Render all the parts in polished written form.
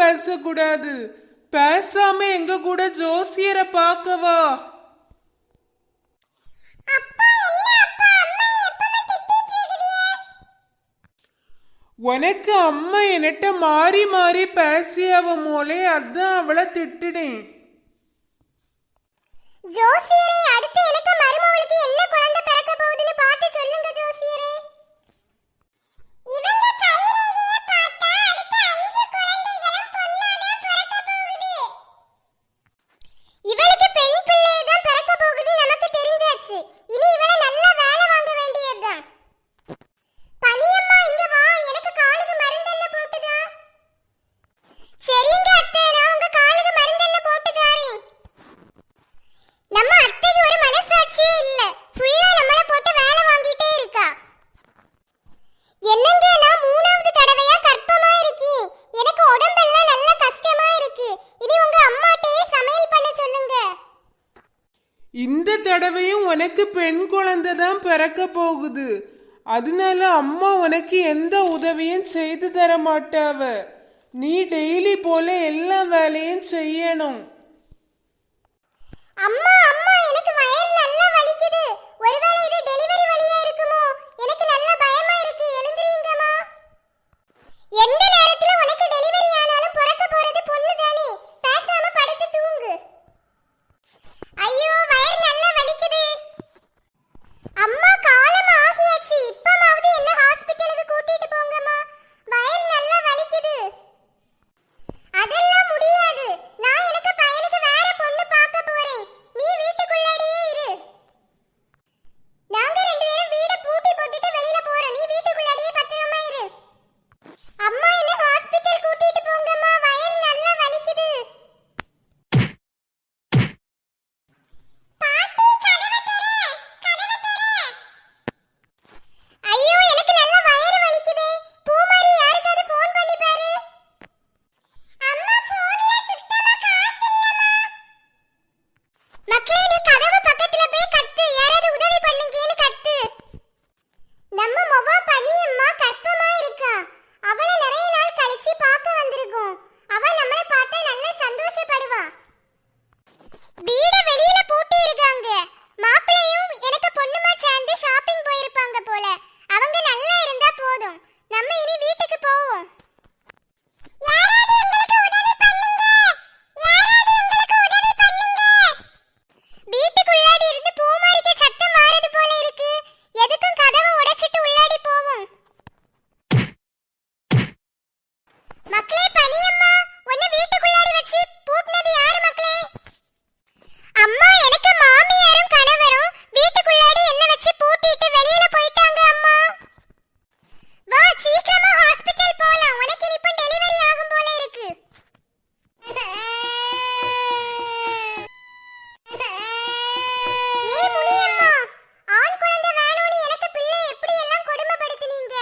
பேசக்கூடாது. பேசாம எங்க கூட ஜோசியரை பார்க்கவா? உனக்கு அம்மா என்கிட்ட மாறி மாறி பேசியவ மோளே, அதான் அவளை திட்டுனேன். ஜோசியரே, அடுத்து எனக்கு மருமகளுக்கு என்ன குழந்தை பிறக்க போகுதுன்னு பார்த்து சொல்லுங்க ஜோசியரே. இவங்க கைரேகையை பார்த்தா அடுத்து 5 குழந்தைகளும் பொண்ணாதான் பிறக்க போகுது. இவளுக்கு பெண் பிள்ளை தான் பிறக்க போகுது நமக்கு தெரிஞ்சாச்சு. இனி இவளை நல்ல வேலை வாங்க வேண்டியதுதான். பனியம்மா இங்க வா, எனக்கு காலுக்கு மருந்தெல்லாம் போட்டுதா. சரிங்க அத்தை, நான் உங்க காலுக்கு மருந்தெல்லாம் போட்டு தாரேன். நம்ம அத்தைக்கு ஒரு மனசாட்சியே இல்ல, ஃபுல்லா நம்மள போட்டு வேலை வாங்கிட்டே இருக்கா. என்னங்க, நான் 3வது தடவையா கர்ப்பமா இருக்கேன். எனக்கு உடம்பெல்லாம் நல்ல கஷ்டமா இருக்கு. இனி உங்க அம்மாட்டே சமையல் பண்ண சொல்லுங்க. இந்த தடவையும் உனக்கு பெண் குழந்தை தான் பிறக்க போகுது. அதனால அம்மா உனக்கு எந்த உதவியும் செய்து தர மாட்டாவ. நீ டெய்லி போல எல்லா வேலையும் செய்யணும். அம்மா அம்மா, எனக்கு வயிறு நல்லா வலிக்குது. ஒருவேளை இது டெலிவரி வலியா இருக்குமோ? எனக்கு நல்ல பயமா இருக்கு. எழுந்திரீங்கம்மா. எந்த நேரத்துல உனக்கு டெலிவரி ஆனாலும் பிறக்க போறது பொண்ணு தானே. பேசாம படுத்து தூங்கு. ஐயோ, வயிறு நல்லா வலிக்குது. அம்மா, காலம் ஆகியாச்சு. இப்பமாவது என்ன ஹாஸ்பிடலுக்கு கூட்டிட்டு போங்கம்மா. வயிறு நல்லா வலிக்குது. அதெல்லாம் முடியாது. நான் எனக்கு பையனுக்கு வேற பொண்ணு பார்க்க போறேன். நீ வீட்டுக்குள்ளேயே இரு. நாங்க 2 பேரும் வீட பூட்டி போட்டுட்டு வெளியில போறோம். நீ வீட்டுக்குள்ளேயே பத்திரமா இரு. அம்மா, என்ன ஹாஸ்பிடல் கூட்டிட்டு போங்கம்மா. வயிறு நல்லா வலிக்குது. பாட்டி, கதவை தர, கதவை தர. ஐயோ, எனக்கு நல்ல வயிறு வலிக்குது. பூமாரி, யாருக்காவது ஃபோன் பண்ணி பாரு. அம்மா, ஃபோன்ல சுத்தமா காசு இல்லம்மா. மக்களே, நீ கதவு பக்கத்துல போய் கத்து. யாராவது உதவி பண்ணுங்கன்னு கத்து. நம்ம மொவா பனியம்மா கர்ப்பமா இருக்கா. அவள நிறைய நாள் கழிச்சு பார்க்க வந்திருக்கோம். அவ நம்மள பார்த்தா நல்ல சந்தோஷப்படுவா. வீட வெளியில பூட்டி இருக்காங்க. மாப்பிள்ளையும் எனக்கு பொண்ணுமா சேர்ந்து ஷாப்பிங் போயிருப்பாங்க போல. அவங்க நல்லா இருந்தா போதும். நம்ம இனி வீட்டுக்கு போவோம். யாராவது எங்களுக்கு உதவி பண்ணுங்க. யாராவது எங்களுக்கு உதவி பண்ணுங்க. வீட்டுக்குள்ளாடி இருந்து பூமாரிக்கு சத்தம் வாரது போல இருக்கு. எதுக்கும் கதவை உடைச்சிட்டு உள்ளாடி போவோம். மக்களே, பனியம்மா, உன்னை வீட்டுக்குள்ளாடி வச்சு பூட்டினது யாரு மக்களே? அம்மா, எனக்கு மாமியாரும் கணவரும் வீட்டுக்குள்ளாடி என்ன வச்சு பூட்டிட்டு வெளியில போயிட்டாங்க அம்மா. வா, சீக்கிரமா ஹாஸ்பிடல் போலாம். உனக்கு இப்ப டெலிவரி ஆகும் போல இருக்கு. ஏய் முனியம்மா, ஆண் குழந்தை வேணும்னு எனக்கு பிள்ளை எப்படி எல்லாம் கொடுமைப்படுத்துனீங்க.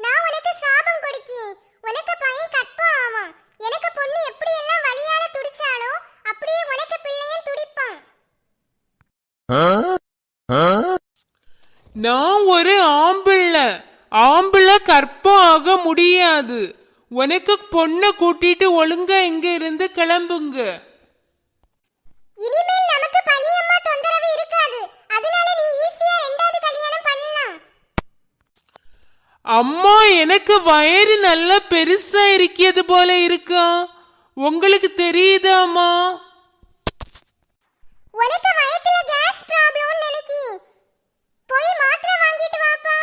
நான் உனக்கு சாபம் கொடுக்கேன். உனக்கு பையன் கற்பம் ஆவான். எனக்கு பொண்ணு எப்படி எல்லாம் வலியால துடிச்சாலோ அப்படியே உனக்கு பிள்ளையும் துடிப்பான். நான் ஒரு ஆம்பிள்ளை கற்பம் ஆக முடியாது. உனக்கு பொண்ணை கூட்டிட்டு ஒழுங்கா இங்க இருந்து கிளம்புங்க. இனிமேல் நமக்கு பனியம்மா தொந்தரவு இருக்காது. அதனால நீ ஈஸியா 2வது கல்யாணம் பண்ணலாம். அம்மா, எனக்கு வயிறு நல்லா பெருசா இருக்கிறது போல இருக்கா. உங்களுக்கு தெரியுதாமா? உனக்கு வயித்துல கேஸ் ப்ராப்ளம்னு நினைக்கேன். போய் மாத்திரை வாங்கிட்டு வாப்பா.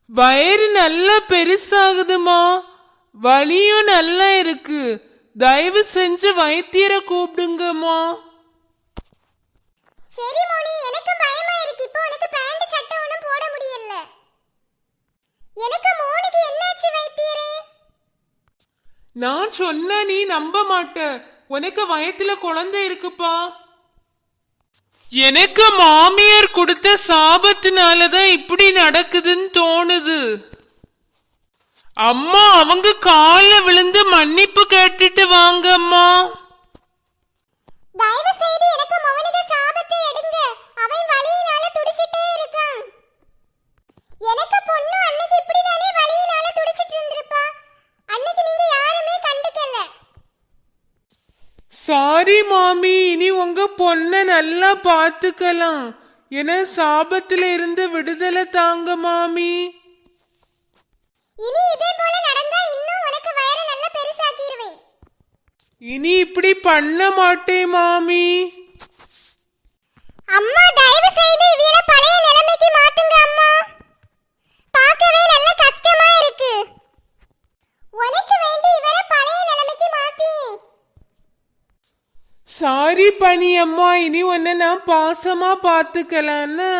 வயிறு நல்லா பெருசாகுதுமா. வலியும் நல்லா இருக்கு. தயவு செஞ்சு வைத்தியரை கூப்பிடுங்கம்மா. சரி மோனி, எனக்கு பயமா இருக்கு. இப்போ உனக்கு பேண்ட் சட்டை ஒண்ணும் போட முடியல. எனக்கு மோனுக்கு என்னாச்சு வைத்தியரே? நான் சொன்னா நீ நம்ப மாட்ட. உனக்கு வயத்துல குழந்தை இருக்குப்பா. எனக்கு மாமியார் கொடுத்த சாபத்தினாலதான் இப்படி நடக்குதுன்னு தோணுது. அம்மா, அவங்க கால்ல விழுந்து மன்னிப்பு கேட்டுட்டு வாங்கம்மா. தயவு செய்து எனக்கு மோனுக்கு சாபத்தை எடுங்க. அவன் வலியினால துடிச்சிட்டே இருக்கான். எனக்கு பொண்ணு அன்னைக்கு இப்படி தானே வலியினால துடிச்சிட்டு இருந்திருப்பா. அன்னைக்கு நீங்க சாரி மாமி, இனி உங்க பொண்ண நல்லா பாத்துக்கலாம். என சாபத்துல இருந்து விடுதலை தாங்க மாமி. இனி இதே போல நடந்தா இன்னும் உனக்கு வயிறு நல்லா பெருசாக்கிடுவேன். இனி இப்படி பண்ண மாட்டேன் மாமி. அம்மா தயவு செய்து இவள பழைய நிலைமைக்கு மாத்துங்க அம்மா. பார்க்கவே நல்ல கஷ்டமா இருக்கு. உனக்கு வேண்டி இவர பழைய நிலைமைக்கு மாத்தி. சாரி பனி அம்மா, இனி உன்னை நான் பாசமா பாத்துக்கலாம்னா.